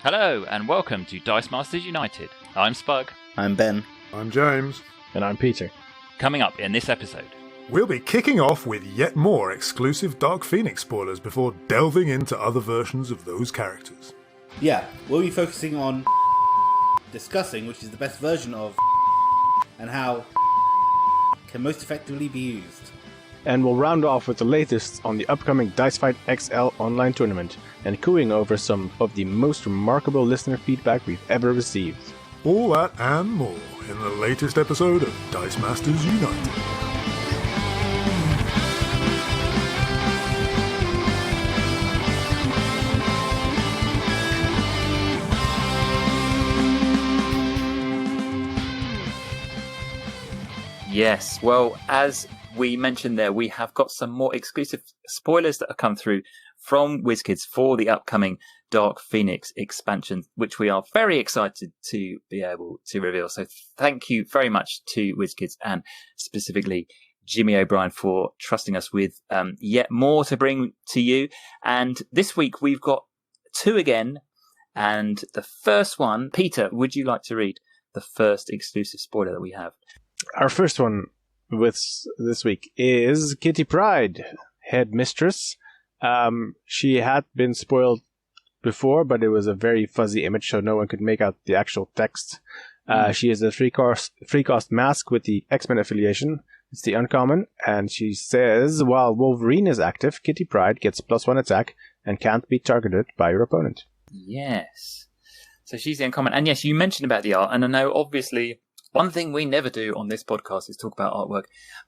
Hello and welcome to Dice Masters United. I'm Spug. I'm Ben. I'm James. And I'm Peter. Coming up in this episode, we'll be kicking off with yet more exclusive Dark Phoenix spoilers before delving into other versions of those characters. Yeah, we'll be focusing on discussing which is the best version of and how can most effectively be used. And we'll round off with the latest on the upcoming Dice Fight XL online tournament and cooing over some of the most remarkable listener feedback we've ever received. All that and more in the latest episode of Dice Masters United. yes, well, as we mentioned there, we have got some more exclusive spoilers that have come through from WizKids for the upcoming Dark Phoenix expansion, which we are very excited to be able to reveal. So thank you very much to WizKids and specifically Jimmy O'Brien for trusting us with yet more to bring to you. And this week we've got two again. And the first one, Peter, would you like to read the first exclusive spoiler that we have? Our first one with this week is Kitty Pryde, headmistress. She had been spoiled before, but it was a very fuzzy image, so no one could make out the actual text. She is a free-cost mask with the X-Men affiliation. It's the uncommon, and she says, while Wolverine is active, Kitty Pryde gets +1 attack and can't be targeted by your opponent. Yes. So she's the uncommon. And yes, you mentioned about the art, and I know obviously one thing we never do on this podcast is talk about artwork,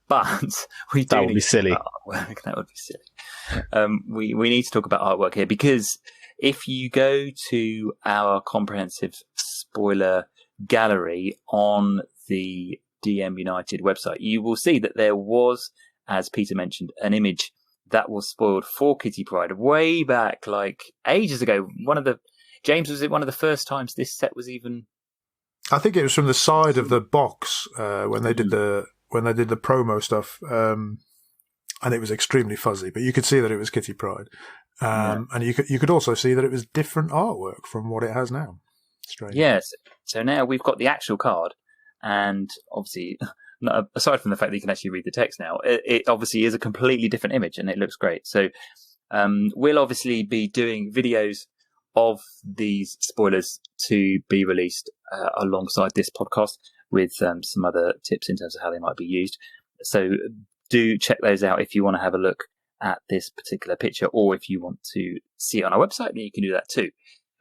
but we do. That would be silly. That would be silly. We need to talk about artwork here because if you go to our comprehensive spoiler gallery on the DM United website, you will see that there was, as Peter mentioned, an image that was spoiled for Kitty Pryde way back, like ages ago. James, was it one of the first times this set was even? I think it was from the side of the box when they did the promo stuff, and it was extremely fuzzy. But you could see that it was Kitty Pryde, and you could also see that it was different artwork from what it has now. Strange. Yes. So now we've got the actual card, and obviously, aside from the fact that you can actually read the text now, it obviously is a completely different image, and it looks great. So we'll obviously be doing videos of these spoilers to be released alongside this podcast with some other tips in terms of how they might be used. So do check those out if you want to have a look at this particular picture, or if you want to see it on our website, then you can do that too.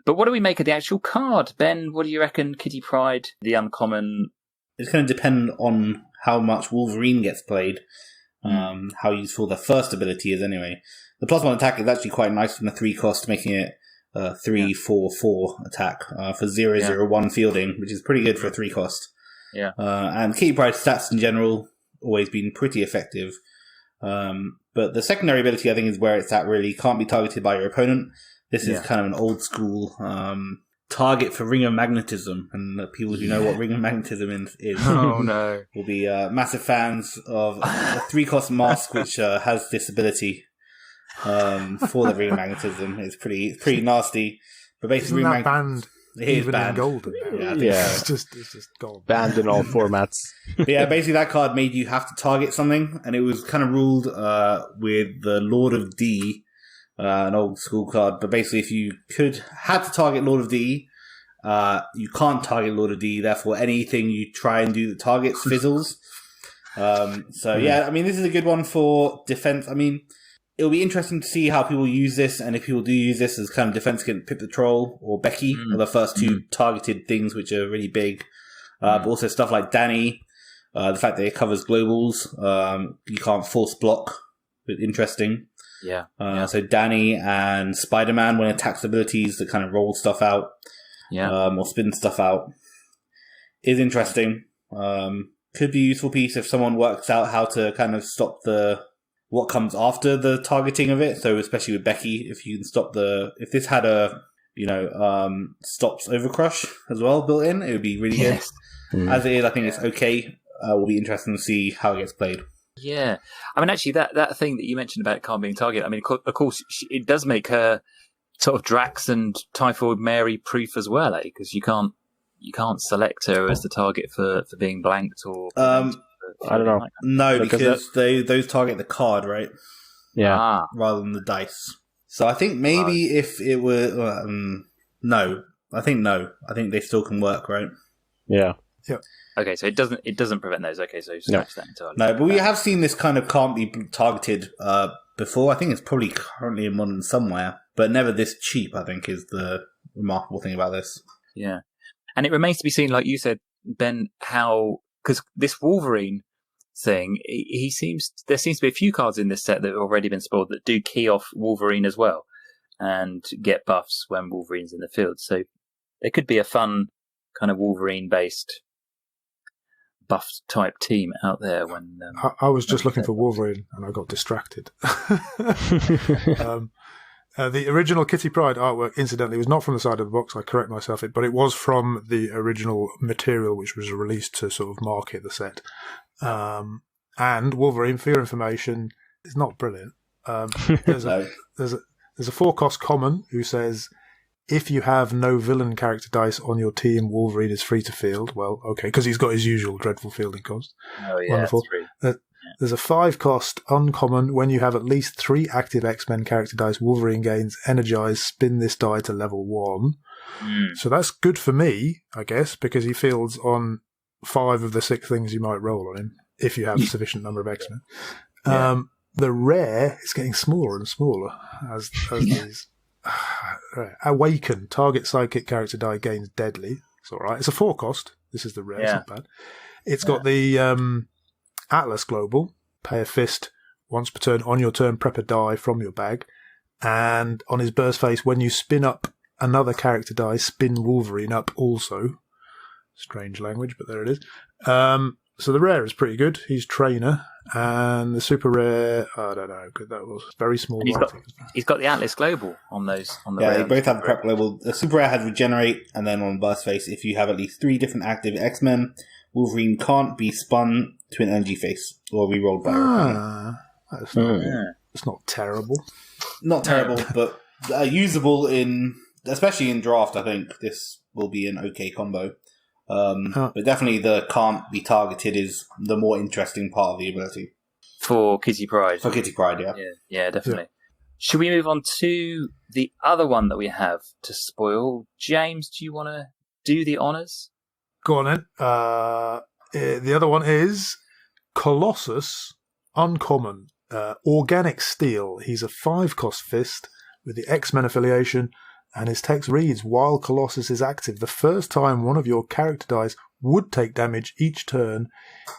But what do we make of the actual card? Ben, what do you reckon? Kitty Pryde, the uncommon? It's going to depend on how much Wolverine gets played, how useful the first ability is anyway. The +1 attack is actually quite nice from the 3 cost, making it 3/4/4 attack for 0/0/1 fielding, which is pretty good for a 3 cost. Yeah. And Kitty Pryde's stats in general always been pretty effective. But the secondary ability, I think, is where it's at. Really can't be targeted by your opponent. This is kind of an old school target for Ring of Magnetism, and people who know what Ring of Magnetism is Oh no, will be massive fans of the 3 cost mask, which has this ability. For the Ring of Magnetism. It's pretty nasty. But basically, Isn't that banned? It is Even banned. in golden. Yeah. It's just gold. Banned in all formats. But yeah, basically that card made you have to target something, and it was kind of ruled with the Lord of D, an old school card. But basically, if you had to target Lord of D, you can't target Lord of D. Therefore, anything you try and do that targets fizzles. Yeah, I mean, this is a good one for defense. I mean, it'll be interesting to see how people use this, and if people do use this as kind of defense against Pip the Troll or Becky, are the first two targeted things which are really big. But also stuff like Danny, the fact that it covers globals, you can't force block, but interesting. Yeah. So Danny and Spider-Man, when attacks abilities that kind of roll stuff out, or spin stuff out, is interesting. Could be a useful piece if someone works out how to kind of stop what comes after the targeting of it. So especially with Becky, if you can stop if this had a, stops overcrush as well built in, it would be really good. As it is, I think it's okay. Will be interesting to see how it gets played. Yeah. I mean, actually, that thing that you mentioned about Khan being targeted, I mean, of course, it does make her sort of Drax and Typhoid Mary proof as well, because you can't select her as the target for being blanked or. I don't know. No, because those target the card, right? Yeah. Rather than the dice. So I think maybe if it were no, I think they still can work, right? Yeah. Okay, so it doesn't prevent those. Okay, so scratch that entirely. No, but we have seen this kind of can't be targeted before. I think it's probably currently in Modern somewhere, but never this cheap, I think, is the remarkable thing about this. Yeah. And it remains to be seen, like you said, Ben, how, because this Wolverine thing, there seems to be a few cards in this set that have already been spoiled that do key off Wolverine as well and get buffs when Wolverine's in the field. So there could be a fun kind of Wolverine-based buff type team out there when I was just looking for Wolverine and I got distracted. The original Kitty Pryde artwork, incidentally, was not from the side of the box. I correct myself, but it was from the original material, which was released to sort of market the set. And Wolverine, for your information, is not brilliant. There's a 4-cost common who says, if you have no villain character dice on your team, Wolverine is free to field. Well, okay, because he's got his usual dreadful fielding cost. Oh, yeah, wonderful. That's There's a 5-cost uncommon. When you have at least 3 active X-Men character dice, Wolverine gains Energize. Spin this die to level 1. So that's good for me, I guess, because he fields on 5 of the 6 things you might roll on him, if you have a sufficient number of X-Men. The rare is getting smaller and smaller as these. Awaken. Target sidekick character die gains deadly. It's all right. It's a 4-cost. This is the rare. It's not bad. It's got the Atlas Global. Pay a fist once per turn. On your turn, prep a die from your bag. And on his burst phase, when you spin up another character die, spin Wolverine up also. Strange language, but there it is. So the rare is pretty good. He's trainer. And the super rare, I don't know how good that was. Very small. He's got the Atlas Global on those. On the they both have the prep global. The super rare has regenerate, and then on burst face, if you have at least 3 different active X-Men, Wolverine can't be spun to an energy face or rerolled by That's not terrible. Not terrible, but usable especially in draft. I think this will be an okay combo. But definitely the can't be targeted is the more interesting part of the ability. For Kitty Pryde. For Kitty Pryde, yeah. Yeah, definitely. Yeah. Should we move on to the other one that we have to spoil? James, do you want to do the honours? Go on then. The other one is Colossus, uncommon. Organic Steel. He's a 5-cost fist with the X-Men affiliation. And his text reads, while Colossus is active, the first time one of your character dice would take damage each turn,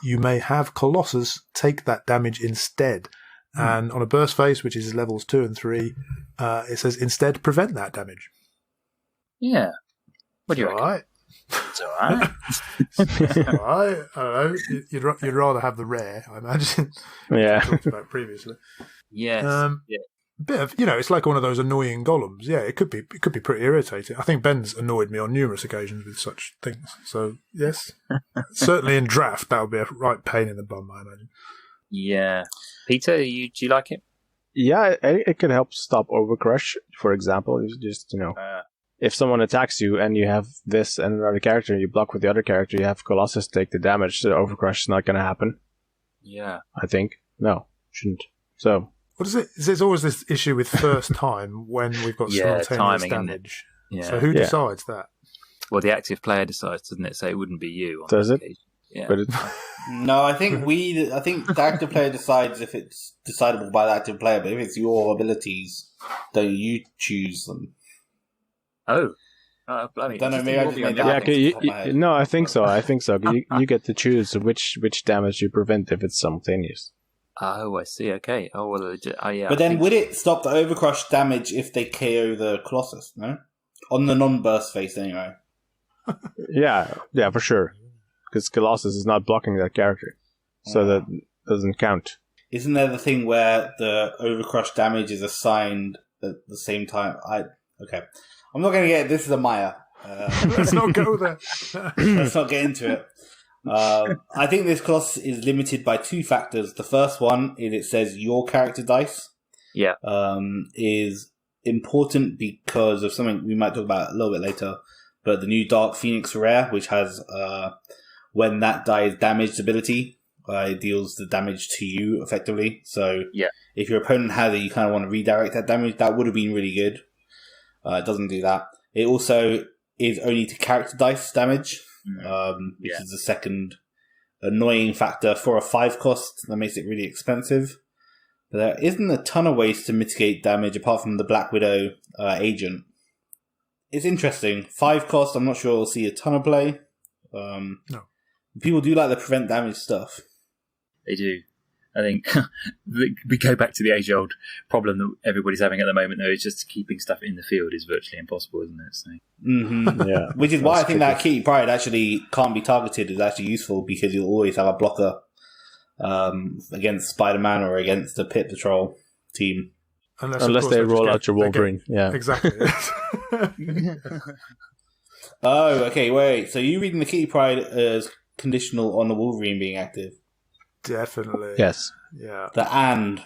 you may have Colossus take that damage instead. And on a burst phase, which is levels 2 and 3, it says, instead, prevent that damage. Yeah. What do you reckon? All right. It's all right. All right. I don't know. You'd rather have the rare, I imagine. Yeah. We talked about previously. Yes. Bit of, it's like one of those annoying golems. Yeah, it could be pretty irritating. I think Ben's annoyed me on numerous occasions with such things. So yes, certainly in draft that would be a right pain in the bum, I imagine. Yeah, Peter, do you like it? Yeah, it can help stop Overcrush, for example. It's just if someone attacks you and you have this and another character, and you block with the other character, you have Colossus take the damage. So Overcrush is not going to happen. Yeah, I think shouldn't. So. What is it? There's always this issue with first time when we've got simultaneous damage. Yeah. So who decides that? Well, the active player decides, doesn't it? So it wouldn't be you. Does it? Occasion. Yeah. But no, I think the active player decides if it's decidable by the active player, but if it's your abilities, then you choose them. Oh. I mean, don't know, maybe I just made that no, I think so. You get to choose which damage you prevent if it's simultaneous. Oh, I see. Okay. Oh, well, yeah. But then would it stop the Overcrush damage if they KO the Colossus, no? On the non-burst phase, anyway. Yeah, for sure. Because Colossus is not blocking that character. So that doesn't count. Isn't there the thing where the Overcrush damage is assigned at the same time? Okay. I'm not going to get it. This is a Maya. Let's not go there. Let's not get into it. I think this Colossus is limited by 2 factors. The first one is it says your character dice. Yeah. Is important because of something we might talk about a little bit later, but the new Dark Phoenix rare, which has when that die is damaged ability, it deals the damage to you effectively. So if your opponent has it, you kind of want to redirect that damage. That would have been really good. It doesn't do that. It also is only to character dice damage, which is the second annoying factor for a 5 cost that makes it really expensive. But there isn't a ton of ways to mitigate damage apart from the Black Widow agent. It's interesting. 5 cost, I'm not sure we'll see a ton of play. No. People do like the prevent damage stuff. They do. I think we go back to the age-old problem that everybody's having at the moment, though, is just keeping stuff in the field is virtually impossible, isn't it? So. Yeah. Which is why I think that Kitty Pryde actually can't be targeted is actually useful, because you'll always have a blocker against Spider-Man or against the Pit Patrol team. Unless they roll out your Wolverine. Yeah. Exactly. Oh, okay, wait. So you reading the Kitty Pryde as conditional on the Wolverine being active? Definitely. Yes. Yeah. The and.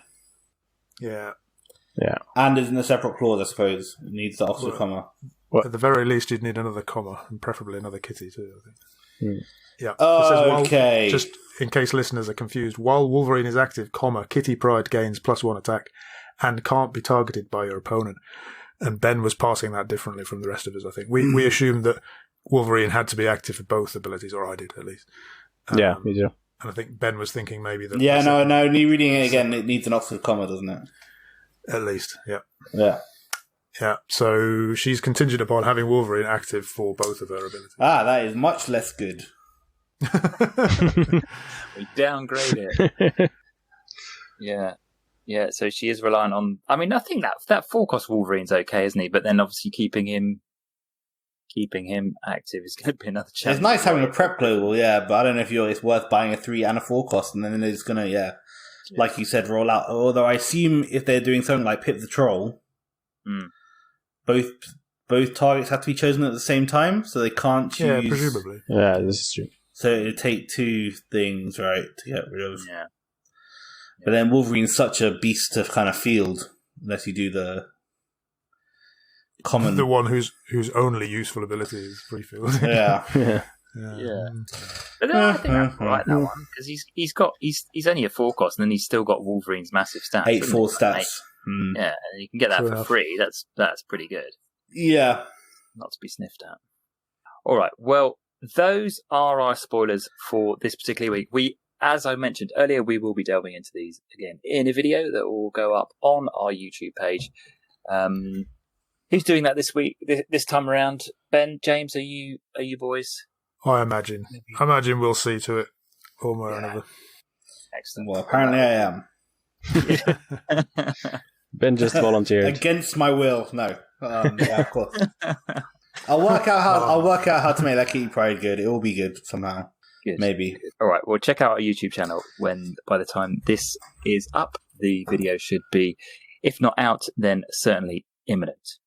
Yeah. Yeah. And is in a separate clause, I suppose. It needs the opposite comma. At the very least, you'd need another comma, and preferably another kitty too, I think. Yeah. Okay. Just in case listeners are confused, while Wolverine is active, comma, Kitty Pryde gains +1 attack and can't be targeted by your opponent. And Ben was passing that differently from the rest of us, I think. We assumed that Wolverine had to be active for both abilities, or I did at least. Yeah, me too. And I think Ben was thinking maybe that... Yeah, no, you reading it again, it needs an opposite comma, doesn't it? At least, yeah. Yeah. Yeah, so she's contingent upon having Wolverine active for both of her abilities. Ah, that is much less good. We downgrade it. Yeah, so she is reliant on... I mean, I think that 4-cost Wolverine's okay, isn't he? But then obviously keeping him active is going to be another challenge. It's nice having a prep global, yeah, but I don't know if it's worth buying a 3 and a 4 cost, and then it's going to, like you said, roll out. Although I assume if they're doing something like Pip the Troll, both targets have to be chosen at the same time, so they can't choose... Yeah, presumably. Yeah, this is true. So it would take 2 things, right, to get rid of... Yeah. But then Wolverine's such a beast to kind of field, unless you do the common... The one whose only useful ability is free field. Yeah. But then I think that's right, that one, because he's only a 4-cost, and then he's still got Wolverine's massive stats. 8-4 stats. Yeah, and you can get that for free. That's pretty good. Yeah. Not to be sniffed at. All right, well, those are our spoilers for this particular week. As I mentioned earlier, we will be delving into these again in a video that will go up on our YouTube page. Who's doing that this week? This time around? Ben, James, are you boys? I imagine we'll see to it one way or another. Excellent. Well, apparently I am. Ben just volunteered against my will. No, yeah, of course. I'll work out how to make that Kitty Pryde good. It will be good somehow. Good. Maybe. Good. All right. Well, check out our YouTube channel by the time this is up, the video should be, if not out, then certainly imminent.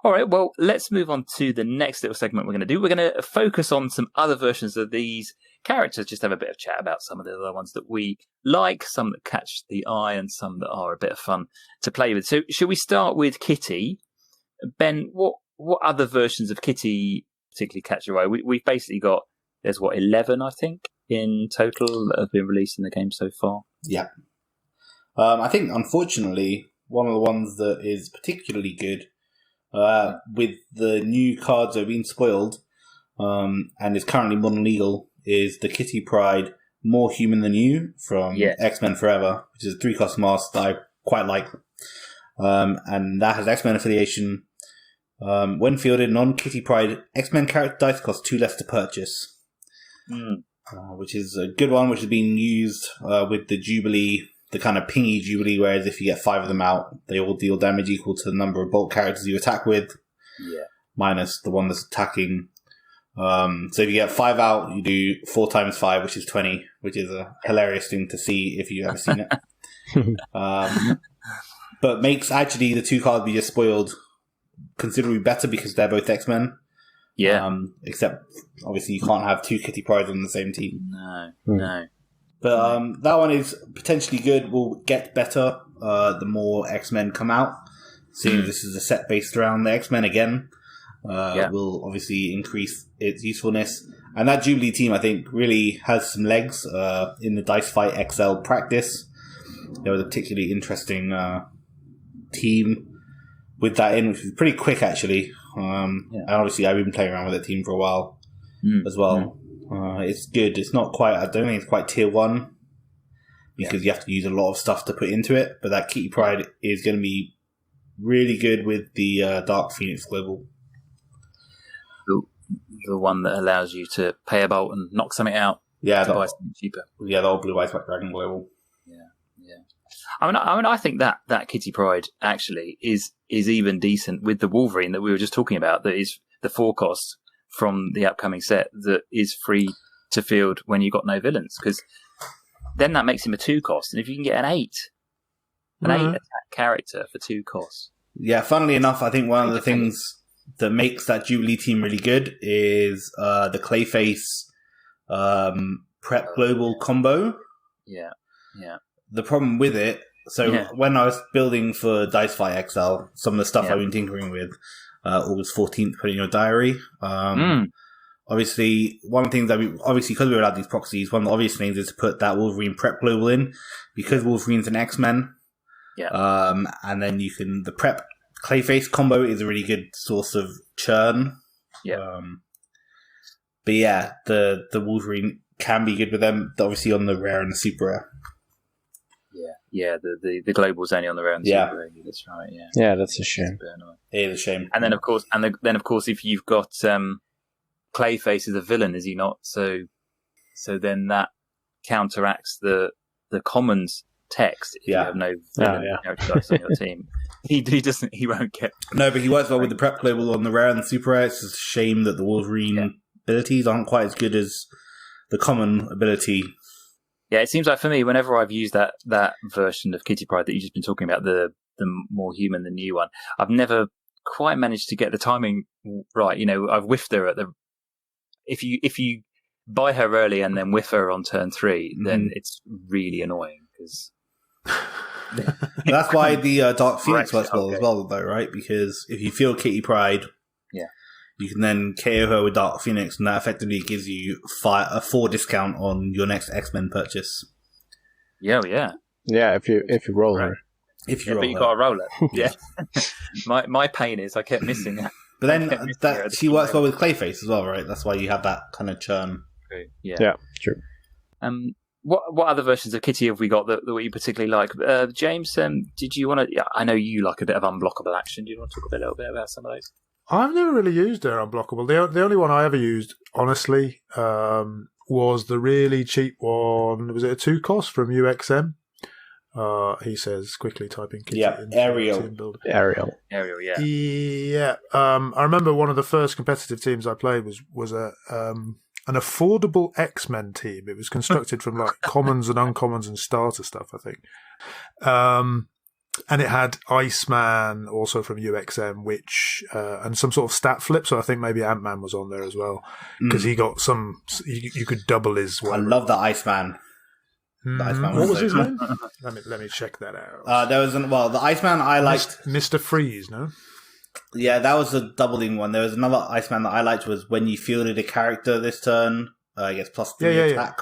All right. Well, let's move on to the next little segment we're going to do. We're going to focus on some other versions of these characters, just have a bit of chat about some of the other ones that we like, some that catch the eye, and some that are a bit of fun to play with. So, should we start with Kitty? Ben, what other versions of Kitty particularly catch your eye? We've basically got, there's 11, I think, in total that have been released in the game so far. Yeah. I think, unfortunately, one of the ones that is particularly good, with the new cards that have been spoiled, and is currently modern legal, is the Kitty Pryde More Human Than You from X-Men Forever, which is a 3-cost mask that I quite like. And that has X-Men affiliation. When fielded, non-Kitty Pryde X-Men character dice cost 2 less to purchase. Which is a good one, which has been used with the Jubilee, the kind of pingy Jubilee, whereas if you get 5 of them out, they all deal damage equal to the number of bulk characters you attack with, minus the one that's attacking. So if you get 5 out, you do 4 times 5, which is 20, which is a hilarious thing to see if you've ever seen it. But makes actually the 2 cards we just spoiled considerably better because they're both X-Men. Yeah. Except, obviously, you can't have 2 Kitty Prydes on the same team. No. But that one is potentially good. Will get better the more X-Men come out. seeing this is a set based around the X-Men again, will obviously increase its usefulness. And that Jubilee team, I think, really has some legs in the Dice Fight XL practice. There was a particularly interesting team with that in, which was pretty quick, actually. And obviously, I've been playing around with that team for a while as well. It's good. It's not quite, I don't think it's quite tier 1 because you have to use a lot of stuff to put into it. But that Kitty Pryde is going to be really good with the Dark Phoenix Global. The one that allows you to pay a bolt and knock something out to buy something cheaper. Yeah, the old Blue Eyes Black Dragon Global. Yeah. I mean, I think that Kitty Pryde actually is even decent with the Wolverine that we were just talking about. That is the 4 cost from the upcoming set that is free to field when you've got no villains, because then that makes him a 2 cost. And if you can get an 8 attack character for 2 costs. Yeah, funnily enough, I think one of the things that makes that Jubilee team really good is the Clayface Prep Global combo. Yeah. The problem with it, when I was building for Dice Fight XL, some of the stuff I've been tinkering with, August 14th, put in your diary. Obviously, one of the things that because we allowed these proxies, one of the obvious things is to put that Wolverine Prep Global in, because Wolverine's an X-Men. Yeah. And then the Prep Clayface combo is a really good source of churn. Yeah. But yeah, the Wolverine can be good with them, obviously on the rare and the super rare. Yeah, the global's only on the rare and the super rare. That's right. Yeah, that's a shame. It is a shame. And then of course, if you've got Clayface as a villain, is he not? So then that counteracts the commons text if you have no characters on your team. He won't get. No, but he works well with the Prep Global on the rare and the super rare. It's just a shame that the Wolverine abilities aren't quite as good as the common ability. Yeah, it seems like for me, whenever I've used that version of Kitty Pryde that you've just been talking about, the more human, the new one, I've never quite managed to get the timing right. I've whiffed her at the. If you buy her early and then whiff her on turn 3, then it's really annoying because. That's why the Dark Phoenix works well as well, though, right? Because if you feel Kitty Pryde, you can then KO her with Dark Phoenix, and that effectively gives you a 4 discount on your next X-Men purchase. Yeah. Yeah, if you roll her. If you roll but you got to roll it. Yeah. my pain is I kept missing her. But then she works well with Clayface as well, right? That's why you have that kind of churn. Yeah, true. What other versions of Kitty have we got that you particularly like? James, did you want to... Yeah, I know you like a bit of unblockable action. Do you want to talk a little bit about some of those? I've never really used their unblockable. The only one I ever used, honestly, was the really cheap one. Was it a 2 cost from UXM? He says, quickly typing Kitty. Yeah, Ariel. Yeah. Yeah. I remember one of the first competitive teams I played was an affordable X-Men team. It was constructed from like commons and uncommons and starter stuff, I think. And it had Iceman, also from UXM, which and some sort of stat flip. So I think maybe Ant-Man was on there as well, because he got some. You could double his. I love the Iceman. What was his name? Let me check that out. There was the Iceman I liked, Mr. Freeze. No. Yeah, that was the doubling one. There was another Iceman that I liked, was when you fielded a character this turn, I guess +3 attack.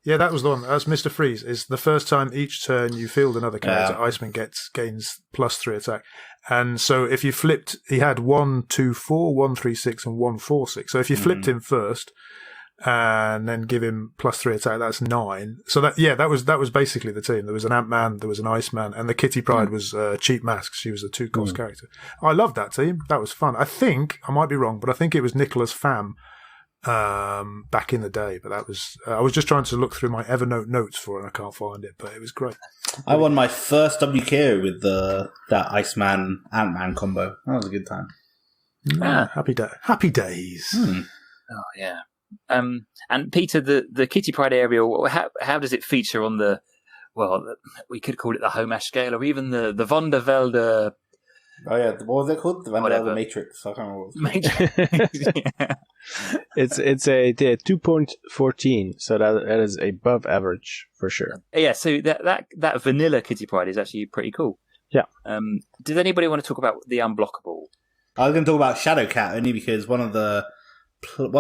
Yeah, that was the one. That's Mr. Freeze. It's the first time each turn you field another character, Iceman gains +3 attack. And so if you flipped, he had 1, 2, 4, 1, 3, 6, and 1, 4, 6. So if you flipped him first and then give him +3 attack, that's 9. So that was basically the team. There was an Ant-Man, there was an Iceman, and the Kitty Pryde was Cheap Mask. She was a 2-cost character. I loved that team. That was fun. I think, I might be wrong, but I think it was Nicholas Pham back in the day. But that was, I was just trying to look through my Evernote notes for it, and I can't find it, but it was great. I won my first WKO with that Iceman Ant-Man combo. That was a good time. Happy days. Oh yeah. And Peter, the Kitty Pryde aerial, how does it feature on the? Well, we could call it the Homash scale, or even the Von der Velde. Oh yeah, what was it called? The Von der Velde Matrix. I can't remember. Matrix. It's a 2.14, so that is above average for sure. Yeah, so that vanilla Kitty Pryde is actually pretty cool. Yeah. Does anybody want to talk about the unblockable? I was going to talk about Shadowcat only because one of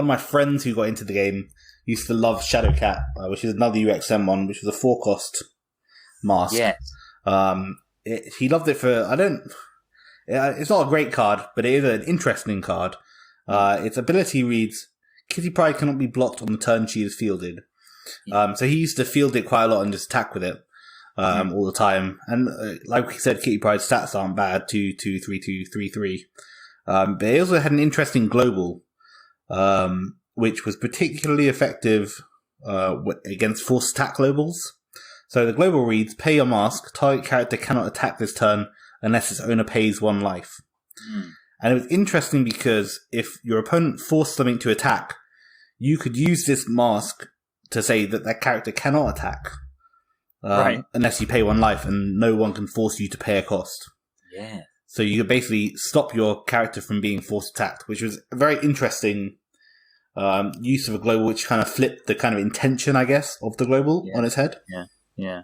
my friends who got into the game used to love Shadowcat, which is another UXM one, which was a 4-cost mask. Yes. He loved it for, it's not a great card, but it is an interesting card. Its ability reads, Kitty Pryde cannot be blocked on the turn she is fielded. So he used to field it quite a lot and just attack with it all the time. And like we said, Kitty Pryde's stats aren't bad, 2, 2, 3, 2, 3, 3. But it also had an interesting global, which was particularly effective against force attack globals. So the global reads, pay your mask, target character cannot attack this turn unless its owner pays 1 life. And it was interesting because if your opponent forced something to attack, you could use this mask to say that character cannot attack. Unless you pay 1 life, and no one can force you to pay a cost. Yeah. So you could basically stop your character from being force attacked, which was a very interesting use of a global, which kind of flipped the kind of intention, I guess, of the global on its head. Yeah,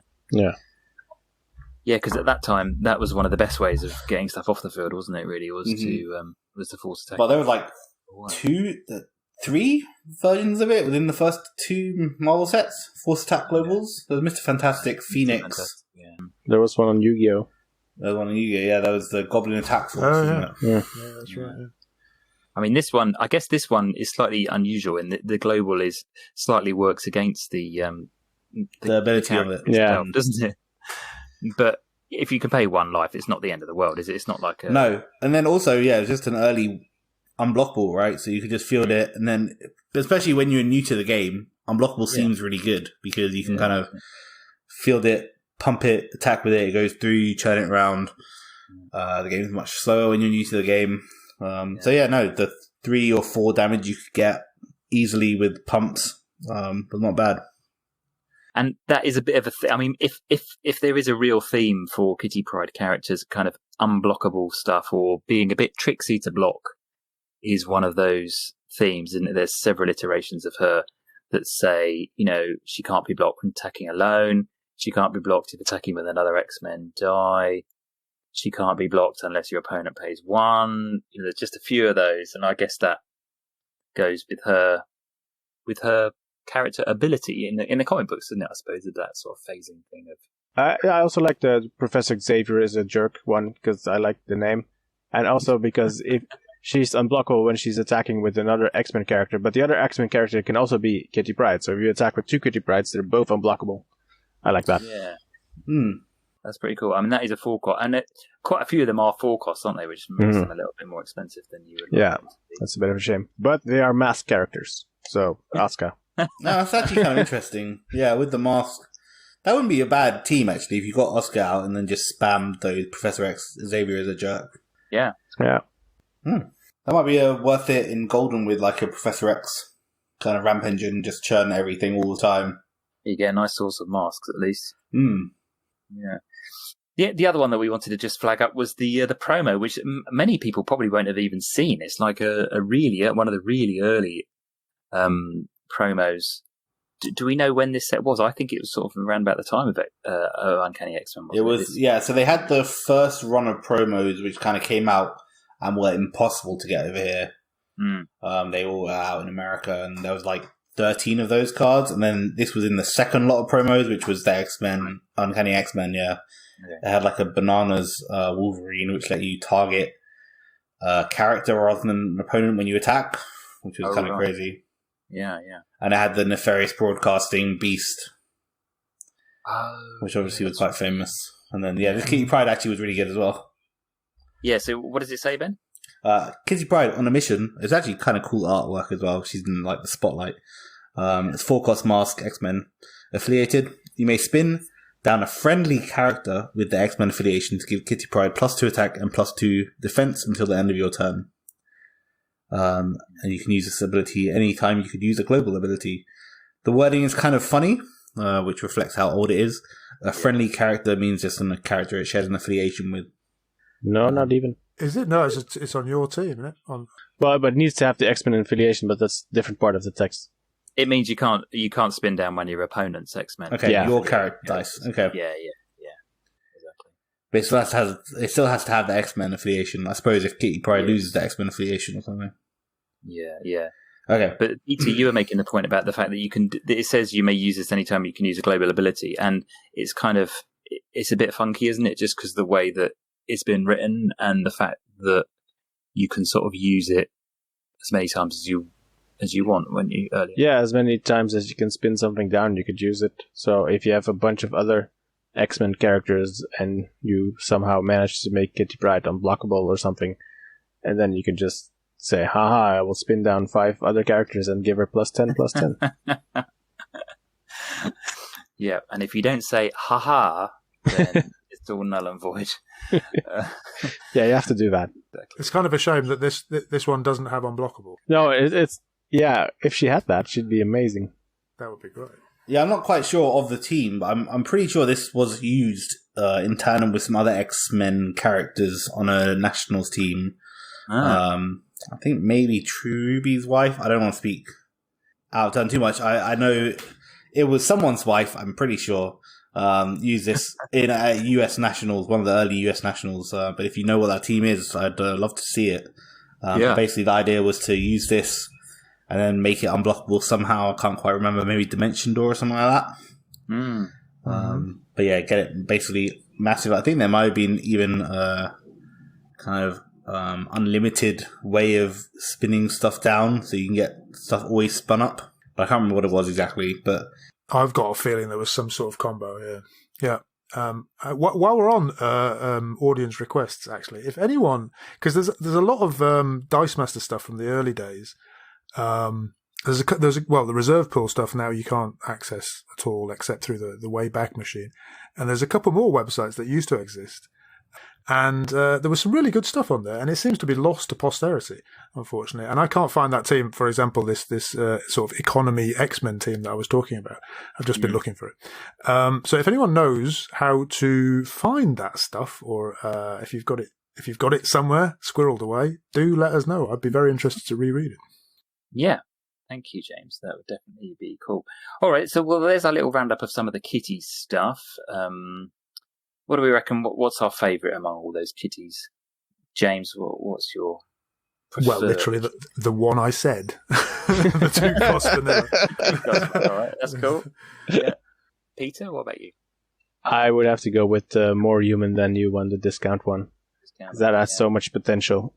because at that time, that was one of the best ways of getting stuff off the field, wasn't it? Really, was to force attack. Well, there were 3 versions of it within the first 2 Marvel sets. Force attack globals. There was Mr. Fantastic, Phoenix. There was one on Yu-Gi-Oh. There was one on Yu-Gi-Oh. Yeah, that was the Goblin Attack Force. Oh, Yeah, that's right. Yeah. I mean, this one is slightly unusual in that the global is slightly works against the ability of it. Itself, doesn't it? But if you can pay 1 life, it's not the end of the world, is it? It's not like a... No. And then also, it's just an early unblockable, right? So you could just field it, and then, especially when you're new to the game, unblockable seems really good because you can kind of field it, pump it, attack with it, it goes through, you churn it around. The game's much slower when you're new to the game. The 3 or 4 damage you could get easily with pumps was not bad. And that is a bit of a I mean, if there is a real theme for Kitty Pryde characters, kind of unblockable stuff or being a bit tricksy to block is one of those themes. And there's several iterations of her that say, she can't be blocked when attacking alone. She can't be blocked if attacking with another X-Men die. She can't be blocked unless your opponent pays 1. There's just a few of those. And I guess that goes with her character ability in the comic books, isn't it? I suppose that sort of phasing thing of. I also like the Professor Xavier is a jerk one because I like the name, and also because if she's unblockable when she's attacking with another X-Men character, but the other X-Men character can also be Kitty Pryde. So if you attack with 2 Kitty Prydes, they're both unblockable. I like that. Yeah. That's pretty cool. I mean, that is a 4-cost, and quite a few of them are 4-costs, aren't they? Which makes them a little bit more expensive than you would. Yeah, that's a bit of a shame, but they are masked characters. So Asuka. No, that's actually kind of interesting. Yeah, with the mask. That wouldn't be a bad team, actually, if you got Oscar out and then just spammed those Professor X Xavier as a jerk. Yeah. Yeah. That might be worth it in Golden with like a Professor X kind of ramp engine, just churn everything all the time. You get a nice source of masks, at least. Yeah. The other one that we wanted to just flag up was the promo, which many people probably won't have even seen. It's like one of the really early promos. Do we know when this set was? I think it was sort of around about the time of it. Uncanny X-Men. It was, yeah. So they had the first run of promos, which kind of came out and were impossible to get over here. They all were out in America, and there was like 13 of those cards, and then this was in the second lot of promos, which was the X-Men, Uncanny X-Men. Yeah, they had like a bananas Wolverine, which let you target a character rather than an opponent when you attack, which was kind of crazy. Yeah. And it had the Nefarious Broadcasting Beast, which obviously was quite famous. And then, the Kitty Pryde actually was really good as well. Yeah, so what does it say, Ben? Kitty Pryde on a mission. It's actually kind of cool artwork as well. She's in like the spotlight. It's 4-cost mask, X-Men affiliated. You may spin down a friendly character with the X-Men affiliation to give Kitty Pryde +2 attack and +2 defense until the end of your turn. And you can use this ability anytime you could use a global ability. The wording is kind of funny, which reflects how old it is. A friendly character means just a character it shares an affiliation with. No, not even. Is it? No, it's on your team, isn't it? Well, but it needs to have the X-Men affiliation, but that's a different part of the text. It means you can't spin down one of your opponent's X-Men. Okay, your character dice. Okay. Yeah, exactly. But it still has to have the X-Men affiliation. I suppose if Kitty Pryde loses the X-Men affiliation or something. Yeah. Okay. But Peter, you were making the point about the fact that it says you may use this anytime you can use a global ability, and it's a bit funky, isn't it? Just because of the way that it's been written and the fact that you can sort of use it as many times as you want when you earlier. Yeah, as many times as you can spin something down, you could use it. So if you have a bunch of other X-Men characters and you somehow manage to make Kitty Pryde unblockable or something, and then you can just say, haha, I will spin down 5 other characters and give her +10/+10. Yeah, and if you don't say haha, then it's all null and void. Yeah, you have to do that. It's kind of a shame that this one doesn't have unblockable. No, it's yeah. If she had that, she'd be amazing. That would be great. Yeah, I'm not quite sure of the team, but I'm pretty sure this was used in tandem with some other X-Men characters on a Nationals team. I think maybe Truby's wife. I don't want to speak out of turn too much. I know it was someone's wife, I'm pretty sure, used this in a US Nationals, one of the early US Nationals. But if you know what that team is, I'd love to see it. Basically, the idea was to use this and then make it unblockable somehow. I can't quite remember, maybe Dimension Door or something like that. But yeah, get it basically massive. I think there might have been even kind of unlimited way of spinning stuff down, so you can get stuff always spun up. But I can't remember what it was exactly. But I've got a feeling there was some sort of combo. Yeah. While we're on audience requests, actually, if anyone, because there's a lot of Dice Master stuff from the early days. There's the reserve pool stuff now you can't access at all except through the Wayback Machine, and there's a couple more websites that used to exist. And there was some really good stuff on there, and it seems to be lost to posterity, unfortunately. And I can't find that team, for example, this sort of economy X-Men team that I was talking about. I've just been looking for it. So if anyone knows how to find that stuff, or if you've got it somewhere squirreled away, do let us know. I'd be very interested to reread it. Yeah. Thank you, James. That would definitely be cool. All right, so there's our little roundup of some of the kitty stuff. What do we reckon? What's our favourite among all those kitties? James, what's your preferred? Well, literally the one I said. The 2 cost vanilla. All right, that's cool. Yeah. Peter, what about you? I would have to go with the More Human Than You one, the discount one. That has so much potential.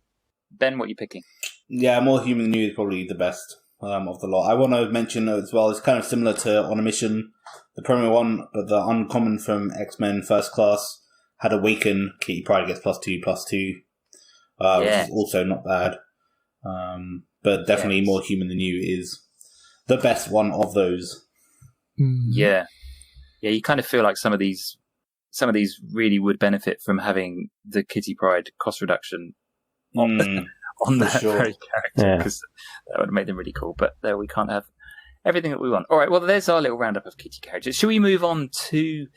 Ben, what are you picking? Yeah, More Human Than You is probably the best of the lot. I want to mention as well, it's kind of similar to On a Mission, the promo one, but the uncommon from X-Men First Class had Awaken. Kitty Pryde gets +2/+2, which is also not bad. But definitely More Human Than You is the best one of those. Yeah, you kind of feel like some of these really would benefit from having the Kitty Pryde cost reduction on that very character, because that would make them really cool. But there, we can't have everything that we want. All right, well, there's our little roundup of kitty characters. Should we move on to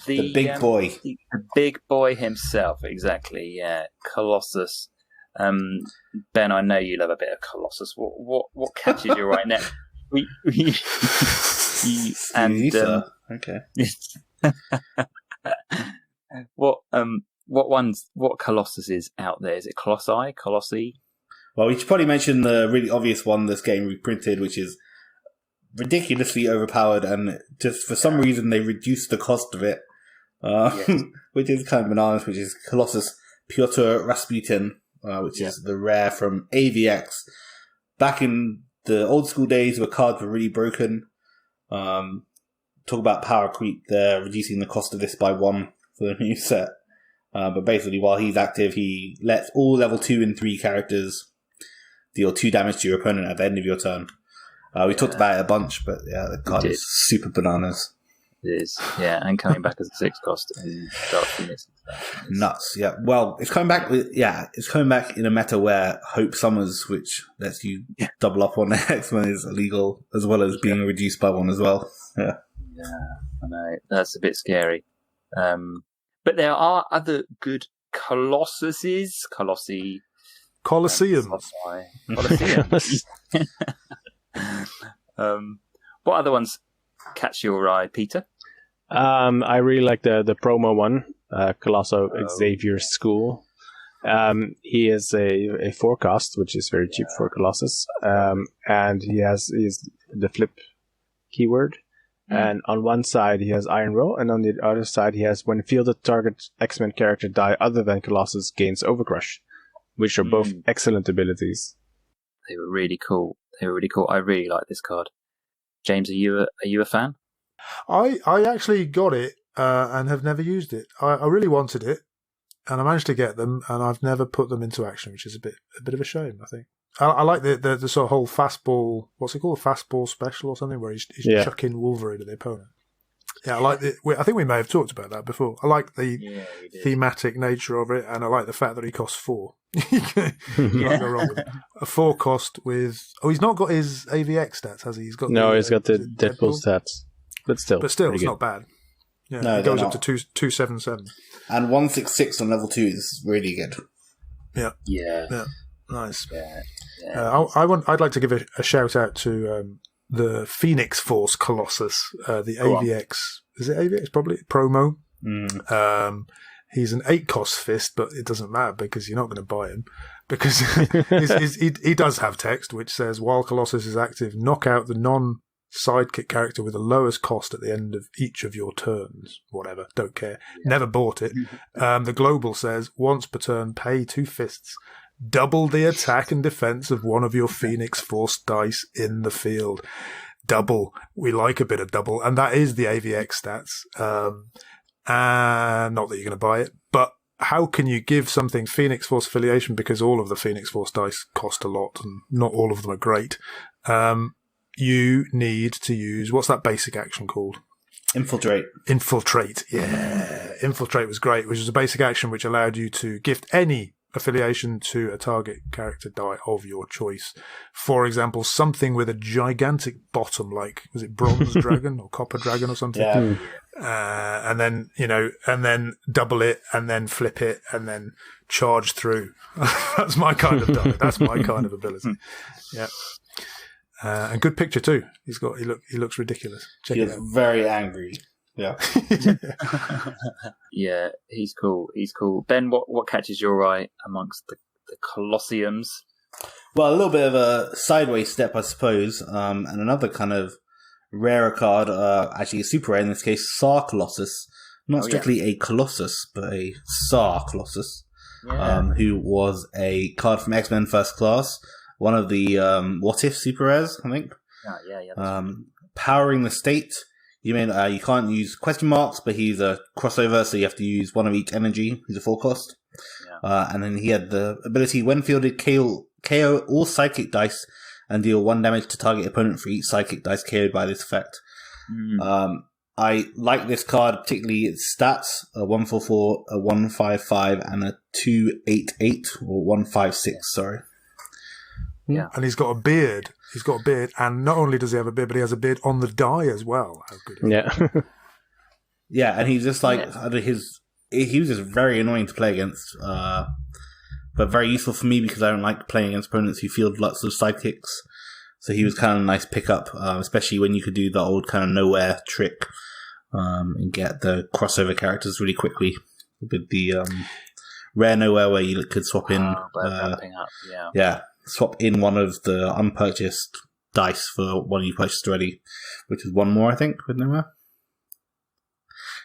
the big boy? The big boy himself, exactly. Yeah, Colossus. Ben, I know you love a bit of Colossus. What catches your eye next? Okay. What Colossus is out there? Is it Colossi? Well, we should probably mention the really obvious one that's getting reprinted, which is ridiculously overpowered, and just for some reason they reduced the cost of it, which is kind of bananas, which is Colossus Pyotr Rasputin, which is the rare from AVX. Back in the old school days where cards were really broken, talk about power creep there, reducing the cost of this by 1 for the new set. But basically, while he's active, he lets all level 2 and 3 characters deal 2 damage to your opponent at the end of your turn. We talked about it a bunch, but yeah, the card is super bananas. It is, and coming back as a 6 cost and nuts. Yeah, well, it's coming back. It's coming back in a meta where Hope Summers, which lets you double up on X-Men, is illegal, as well as being reduced by 1 as well. Yeah, I know, that's a bit scary. But there are other good Colossuses. Colosseums. What other ones catch your eye, Peter? I really like the promo one. Colosso Xavier School. He is a forecast, which is very cheap for Colossus, and he's the flip keyword. And on one side he has Iron Will, and on the other side he has when fielded, target X-Men character die other than Colossus gains Overcrush, which are both excellent abilities. They were really cool. I really like this card. James, are you a fan? I actually got it and have never used it. I really wanted it, and I managed to get them, and I've never put them into action, which is a bit of a shame, I think. I like the sort of whole fastball. What's it called? Fastball special or something, where he's chucking Wolverine at the opponent. Yeah, I like the. I think we may have talked about that before. I like the thematic nature of it, and I like the fact that he costs 4. You can't go wrong with it. A 4 cost with. Oh, he's not got his AVX stats, has he? He's got he's got the Deadpool stats, but still, it's not bad. Yeah, no, it goes up to 277, and 166 on level 2 is really good. Yeah. Nice. Yeah. I'd like to give a shout out to the Phoenix Force Colossus, the AVX. Is it AVX? Probably promo. He's an 8 cost fist, but it doesn't matter because you're not going to buy him because he does have text which says while Colossus is active, knock out the non-sidekick character with the lowest cost at the end of each of your turns. Whatever, don't care. Never bought it. The global says once per turn, pay 2 fists. Double the attack and defense of one of your Phoenix Force dice in the field. Double. We like a bit of double. And that is the AVX stats. And not that you're going to buy it, but how can you give something Phoenix Force affiliation because all of the Phoenix Force dice cost a lot and not all of them are great? You need to use, what's that basic action called? Infiltrate, yeah. Infiltrate was great, which was a basic action which allowed you to gift any affiliation to a target character die of your choice. For example, something with a gigantic bottom, like, was it Bronze Dragon or Copper Dragon or something? Yeah. And then double it and then flip it and then charge through. That's my kind of die. That's my kind of ability. Yeah. And good picture too. He looks ridiculous. Check it out. He's very angry. Yeah. Yeah, he's cool. Ben, what catches your eye amongst the Colossiums? Well, a little bit of a sideways step, I suppose, and another kind of rarer card, actually a super rare in this case, Tsar Colossus. Not strictly a Colossus, but a Tsar Colossus, who was a card from X-Men First Class, one of the What If super rares, I think. Yeah. Powering the State. You can't use question marks, but he's a crossover, so you have to use one of each energy. He's a 4 cost. Yeah. And then he had the ability, when fielded, KO all psychic dice and deal 1 damage to target opponent for each psychic dice KO'd by this effect. I like this card, particularly its stats, a 144, a 155, and a 288, or 156, sorry. Yeah. And he's got a beard. And not only does he have a beard, but he has a beard on the die as well. How good is that? Yeah, and he's just like, he was just very annoying to play against, but very useful for me because I don't like playing against opponents who field lots of sidekicks. So he was kind of a nice pickup, especially when you could do the old kind of nowhere trick and get the crossover characters really quickly with the rare nowhere where you could swap in. Swap in one of the unpurchased dice for one you purchased already, which is 1 more, I think, with nowhere.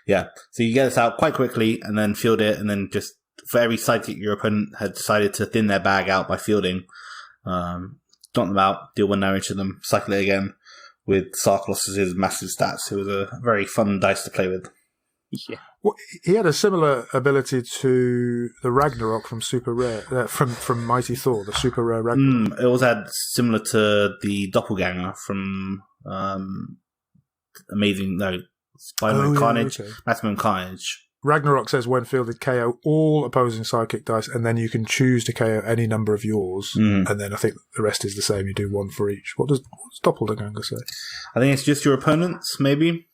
Yeah, so you get this out quite quickly and then field it, and then just for every sidekick your opponent had decided to thin their bag out by fielding, dump them out, deal 1 damage to them, cycle it again with Tsar Colossus' massive stats. It was a very fun dice to play with. Yeah. Well, he had a similar ability to the Ragnarok from Super Rare, from Mighty Thor, the Super Rare Ragnarok. It also had similar to the Doppelganger from Spider-Man Carnage, okay. Maximum Carnage. Ragnarok says when fielded, KO all opposing psychic dice, and then you can choose to KO any number of yours, and then I think the rest is the same. You do 1 for each. What does Doppelganger say? I think it's just your opponents, maybe.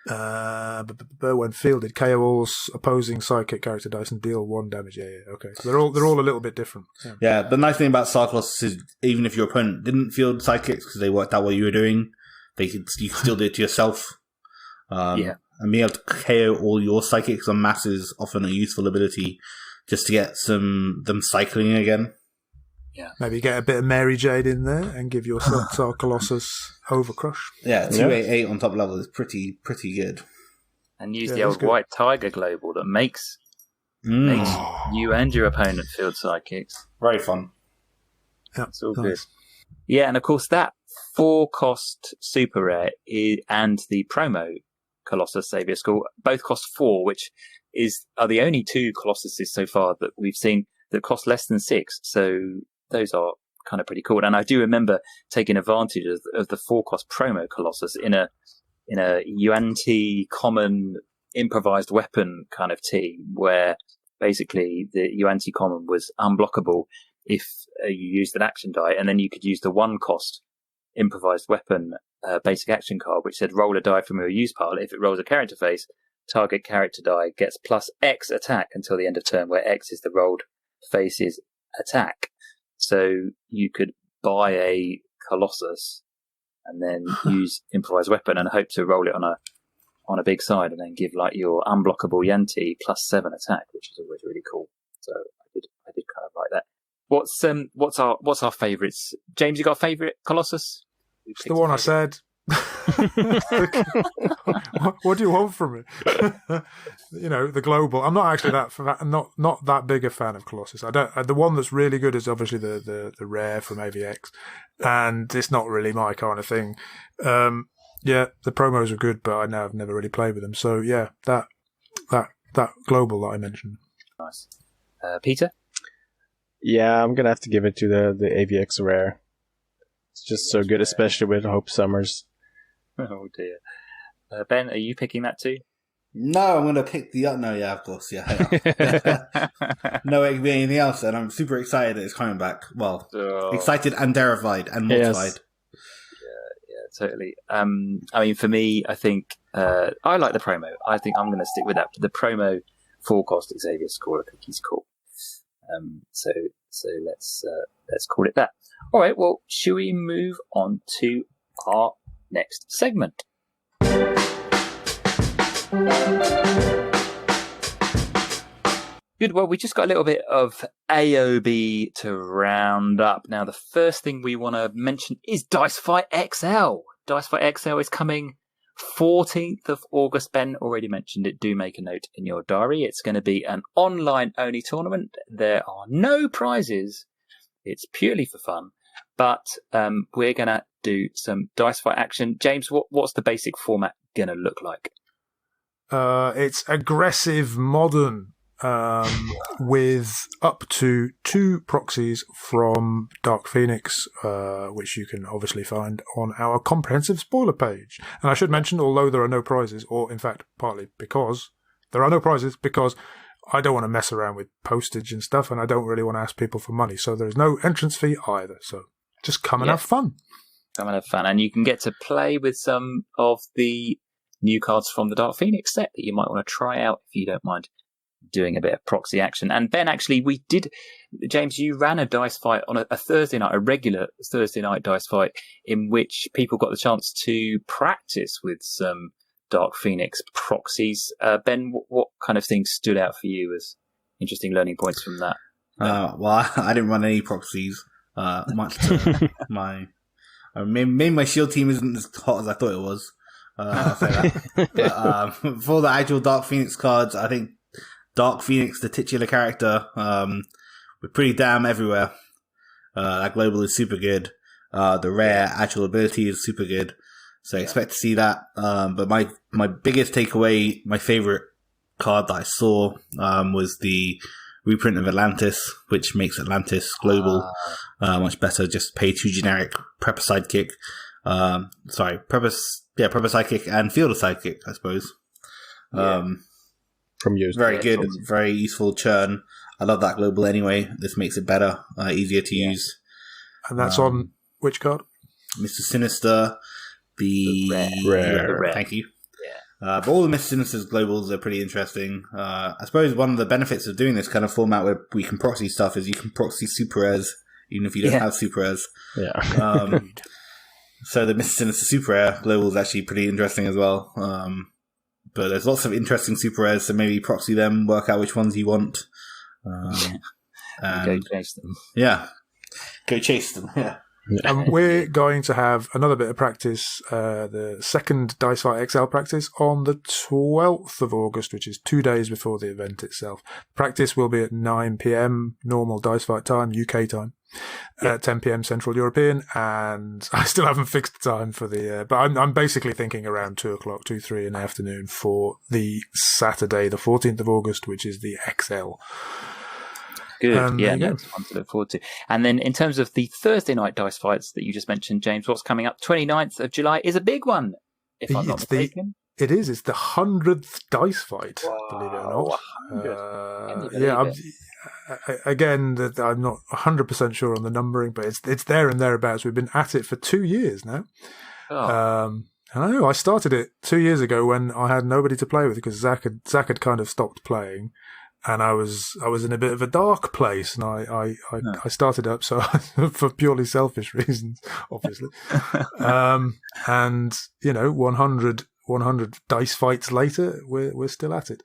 When fielded, KO all opposing psychic character dice and deal 1 damage. Yeah, okay. So they're all a little bit different. Yeah, the nice thing about Tsar Colossus is even if your opponent didn't field psychics because they worked out what you were doing, you could still do it to yourself. And and being able to KO all your psychics on mass is often a useful ability just to get them cycling again. Yeah. Maybe get a bit of Mary Jade in there and give your Tsar Colossus overcrush. Yeah, 288 on top level is pretty good. And use the old White Tiger global that makes you and your opponent field psychics. Very fun. Yeah, it's all good. Yeah, and of course that 4-cost super rare and the promo Colossus Savior School both cost 4, which are the only 2 Colossuses so far that we've seen that cost less than 6. So those are kind of pretty cool. And I do remember taking advantage of the 4-cost promo Colossus in a Yuan-Ti common improvised weapon kind of team, where basically the Yuan-Ti common was unblockable if you used an action die, and then you could use the 1-cost improvised weapon basic action card, which said roll a die from your use pile. If it rolls a character face, target character die gets plus X attack until the end of turn, where X is the rolled face's attack. So you could buy a Colossus and then use improvised weapon and hope to roll it on a big side, and then give like your unblockable Yuan-Ti plus 7 attack, which is always really cool. So I did kind of like that. What's our favourites? James, you got a favourite Colossus? It's the one I said. What do you want from me? The global. I'm not actually not that big a fan of Colossus. The one that's really good is obviously the rare from AVX, and it's not really my kind of thing. The promos are good, but I've never really played with them. So yeah, that global that I mentioned. Nice. Peter? Yeah, I'm gonna have to give it to the AVX rare. It's just so good, especially with Hope Summers. Oh dear. Ben, are you picking that too? No, I'm going to pick the... No, yeah, of course, yeah. No, it could be anything else, and I'm super excited that it's coming back. Well, excited and terrified and mortified. Yes. Yeah, totally. I mean, for me, I think I like the promo. I think I'm going to stick with that. The promo 4-cost Xavier Score, I think he's cool. So let's call it that. All right, well, should we move on to our next segment? Good. Well, we just got a little bit of AOB to round up. Now, the first thing we want to mention is Dice Fight XL. Dice Fight XL is coming 14th of August. Ben already mentioned it. Do make a note in your diary. It's going to be an online-only tournament. There are no prizes. It's purely for fun. But we're going to do some Dice Fight action. James, what's the basic format going to look like? It's aggressive modern with up to 2 proxies from Dark Phoenix, which you can obviously find on our comprehensive spoiler page. And I should mention, although there are no prizes, or in fact, partly because there are no prizes, because I don't want to mess around with postage and stuff, and I don't really want to ask people for money. So there's no entrance fee either. So just come and have fun. Come and have fun. And you can get to play with some of the new cards from the Dark Phoenix set that you might want to try out if you don't mind doing a bit of proxy action. And Ben, actually, James, you ran a dice fight on a Thursday night, a regular Thursday night dice fight, in which people got the chance to practice with some Dark Phoenix proxies. Ben, what kind of things stood out for you as interesting learning points from that? Well, I didn't run any proxies, much to maybe my shield team isn't as hot as I thought it was. I'll say that. But, for the actual Dark Phoenix cards, I think Dark Phoenix, the titular character, we're pretty damn everywhere. That global is super good. The rare actual ability is super good. So I expect to see that. But my biggest takeaway, my favorite card that I saw, was the reprint of Atlantis, which makes Atlantis global much better. Just pay 2 generic Prepper Sidekick. Prepper Sidekick and Fielder Sidekick, I suppose. From used. Very good, very useful churn. I love that global anyway. This makes it better, easier to use. And that's on which card? Mr. Sinister, the rare. Thank you. Yeah. But all the Mr. Sinister's globals are pretty interesting. I suppose one of the benefits of doing this kind of format where we can proxy stuff is you can proxy super rares, even if you don't have super rares. Yeah. So the Mr. Sinister super rare global is actually pretty interesting as well. but there's lots of interesting super rares, so maybe proxy them, work out which ones you want. Go chase them. Yeah. Go chase them, yeah. And we're going to have another bit of practice, the second Dice Fight XL practice on the 12th of August, which is 2 days before the event itself. Practice will be at 9 p.m. normal Dice Fight time, UK time, 10 p.m. Central European, and I still haven't fixed the time for the, but I'm basically thinking around 2 o'clock, 2-3 in the afternoon for the Saturday, the 14th of August, which is the XL. Good. That's one to look forward to. And then in terms of the Thursday night dice fights that you just mentioned, James, what's coming up? 29th of July is a big one, if I'm not mistaken. It is. It's the 100th dice fight, believe it or not. Again, I'm not 100% sure on the numbering, but it's there and thereabouts. We've been at it for 2 years now. And I know I started it 2 years ago when I had nobody to play with because Zach had kind of stopped playing. And I was in a bit of a dark place, and I started up for purely selfish reasons, obviously. And 100 dice fights later, we're still at it.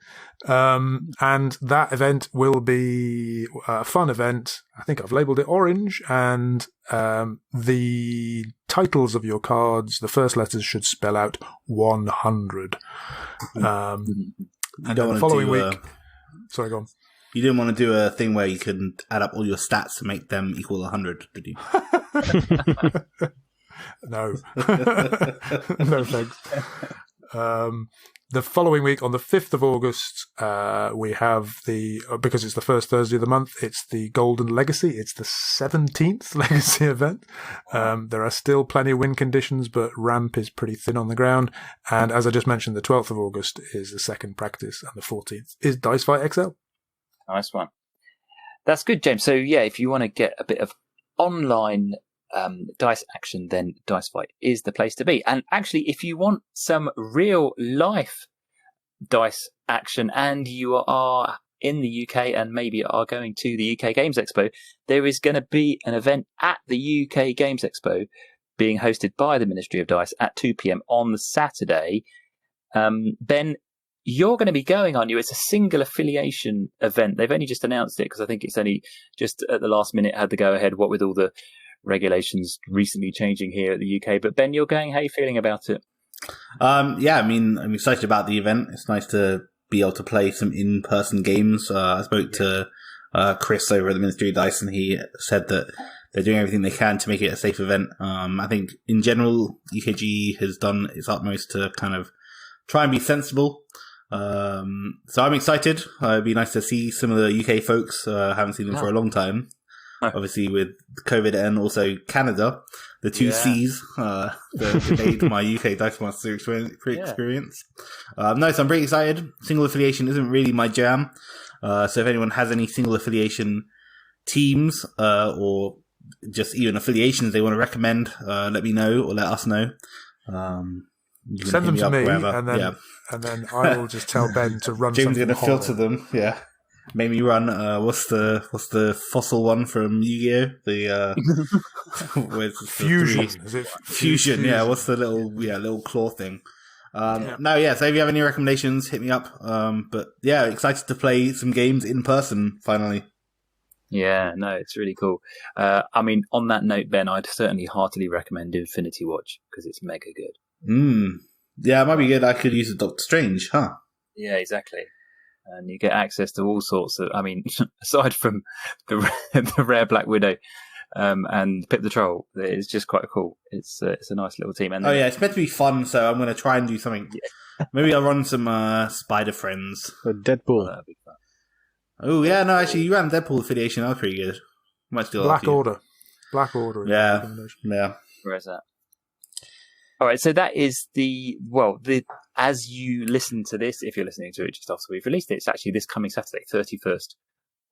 And that event will be a fun event. I think I've labelled it orange, and the titles of your cards, the first letters should spell out 100. And the following week. Sorry, go on. You didn't want to do a thing where you can add up all your stats to make them equal 100, did you? No. No, thanks. The following week, on the 5th of August, we have because it's the first Thursday of the month, it's the Golden Legacy. It's the 17th Legacy event. There are still plenty of win conditions, but ramp is pretty thin on the ground. And as I just mentioned, the 12th of August is the second practice, and the 14th is Dice Fight XL. Nice one. That's good, James. So, if you want to get a bit of online dice action, then Dice Fight is the place to be. And actually, if you want some real life dice action and you are in the UK and maybe are going to the UK Games Expo, there is going to be an event at the UK Games Expo being hosted by the Ministry of Dice at 2 p.m. on the Saturday. Ben, you're going to be going, aren't you? It's a single affiliation event. They've only just announced it because I think it's only just at the last minute had to go ahead, what with all the regulations recently changing here at the UK. But Ben, you're going. How are you feeling about it? I'm excited about the event. It's nice to be able to play some in-person games. I spoke to Chris over at the Ministry of Dice, and he said that they're doing everything they can to make it a safe event. I think in general, UKG has done its utmost to kind of try and be sensible. So I'm excited. It'd be nice to see some of the UK folks. I haven't seen them for a long time. Obviously, with COVID and also Canada, the two C's that made my UK Dice Master experience. So I'm pretty excited. Single affiliation isn't really my jam. So if anyone has any single affiliation teams or just even affiliations they want to recommend, let me know or let us know. Send them to me, and then I will just tell Ben to run. James is going to filter them. Yeah. Made me run. What's the fossil one from Yu-Gi-Oh? The Fusion. Is it Fusion? Yeah. What's the little claw thing? So if you have any recommendations, hit me up. But excited to play some games in person finally. Yeah, no, it's really cool. On that note, Ben, I'd certainly heartily recommend Infinity Watch because it's mega good. Yeah, it might be good. I could use a Doctor Strange, huh? Yeah, exactly. And you get access to all sorts of, aside from the rare Black Widow and Pip the Troll, it's just quite cool. It's a nice little team. And it's meant to be fun, so I'm going to try and do something. Yeah. Maybe I'll run some Spider Friends. Deadpool. That'd be fun. Oh, yeah, no, actually, you ran Deadpool affiliation. That was pretty good. Might still Black Order. Yeah. Where is that? All right, so that is as you listen to this, if you're listening to it just after we've released it, it's actually this coming Saturday, 31st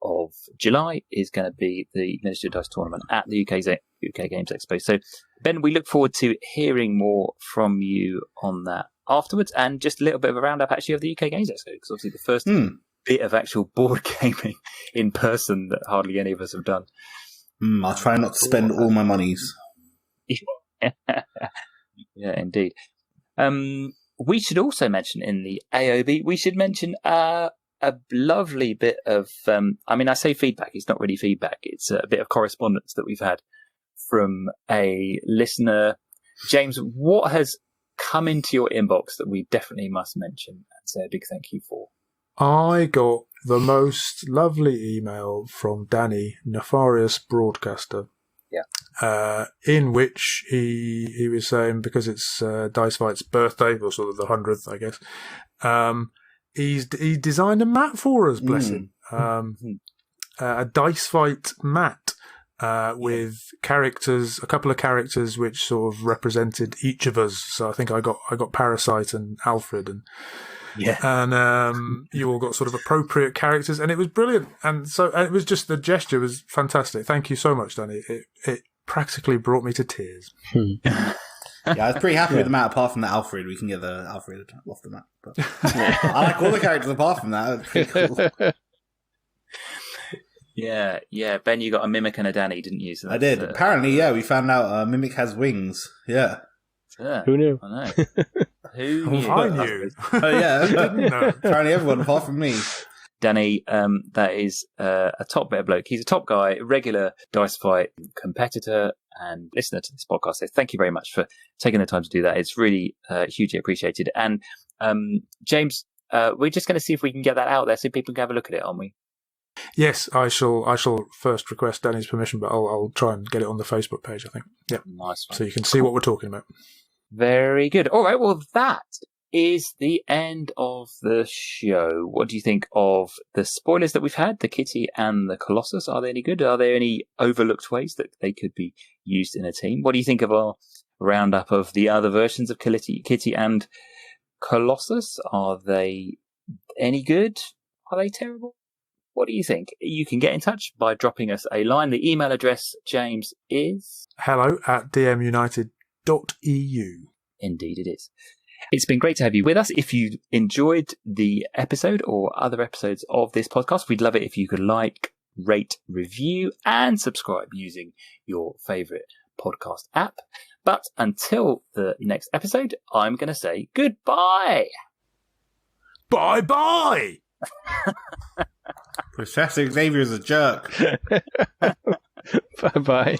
of July, is going to be the Ministry of Dice tournament at the UK Games Expo. So, Ben, we look forward to hearing more from you on that afterwards, and just a little bit of a roundup actually of the UK Games Expo, because obviously the first bit of actual board gaming in person that hardly any of us have done. I'll try not to spend all my monies. Yeah, indeed. we should also mention in the AOB, we should mention a lovely bit of, I say feedback, it's not really feedback, it's a bit of correspondence that we've had from a listener. James, what has come into your inbox that we definitely must mention and say a big thank you for? I got the most lovely email from Danny, Nefarious Broadcaster. Yeah. In which he was saying, because it's Dice Fight's birthday, or sort of the 100th, I guess, he designed a mat for us, bless him. A Dice Fight mat with characters, a couple of characters which sort of represented each of us. So I think I got Parasite and Alfred, and you all got sort of appropriate characters, and it was brilliant. And it was just, the gesture was fantastic. Thank you so much, Danny. It practically brought me to tears. Yeah, I was pretty happy with the mat, apart from the Alfred. We can get the Alfred off the mat. But I like all the characters apart from that. It's pretty cool. Yeah. Ben, you got a Mimic and a Danny, didn't you? So I did. Apparently, we found out Mimic has wings. Yeah. Who knew? I know. Who knew? I knew. Oh, yeah. Didn't know. Apparently everyone apart from me. Danny, that is a top better bloke. He's a top guy, regular Dice Fight competitor and listener to this podcast. So thank you very much for taking the time to do that. It's really hugely appreciated. And James, we're just going to see if we can get that out there so people can have a look at it, aren't we? Yes, I shall first request Danny's permission, but I'll try and get it on the Facebook page, I think. Yeah. Nice one. So you can see what we're talking about. Very good. All right, well, that is the end of the show. What do you think of the spoilers that we've had, the Kitty and the Colossus? Are they any good? Are there any overlooked ways that they could be used in a team? What do you think of our roundup of the other versions of Kitty and Colossus? Are they any good? Are they terrible? What do you think? You can get in touch by dropping us a line. The email address, James, is hello@dmunited.eu. Indeed it is. It's been great to have you with us. If you enjoyed the episode or other episodes of this podcast, we'd love it if you could like, rate, review, and subscribe using your favourite podcast app. But until the next episode, I'm going to say goodbye. Bye-bye! Professor Xavier's a jerk. Bye-bye.